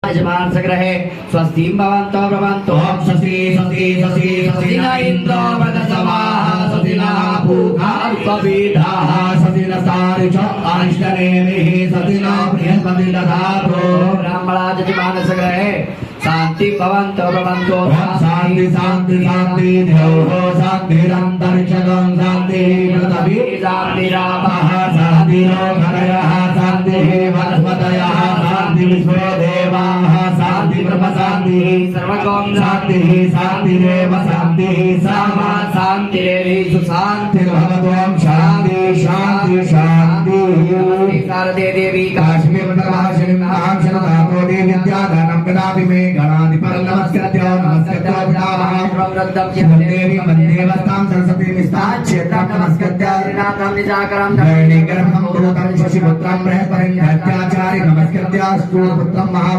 यजमानसग्रहे स्वस्ति भवन्तो भवन्तु ओम स्वस्ति स्वस्ति स्वस्ति स्वस्ति न इन्द्रो वदसवाः स्वस्ति न पूषा विश्ववेदाः स्वस्ति न सारिषो अरिष्टनेमिः स्वस्ति न बृहस्पतिर्दधातु ब्राह्मणाः यजमानसग्रहे शान्ति भवन्तो भवन्तु शान्ति शान्ति शान्ति द्यौः शान्तिरन्तरिक्षगं शान्तिः पृथिवी शान्तिरापः शान्तिरोगणयः शान्तिः वनस्पतयः शान्ति विश्वे देवाः शान्ति ब्रह्म शान्तिः सर्वगं शान्तिः शान्तिरेव शान्तिः सामा शान्तिरेव शान्तिर्भवतों शान्ति शान्ति शान्तिः शारदे देवी काश्मीरप्रवासिनीनां शरदाकोटि विद्यादानं कदापि मे गणाधिपं नमस्कृत्य नमस्कृत्य पितामहं देवी मन्देवतां सरस्वती निस्ताच्यतां नमस्कृत्य नाथं निजाकरं दैनिकर्मं गुरुतं शशिपुत्रं बृहस्पतिं दैत्याचार्य नमस्कृत्य स्तूलपुत्रं महाबलं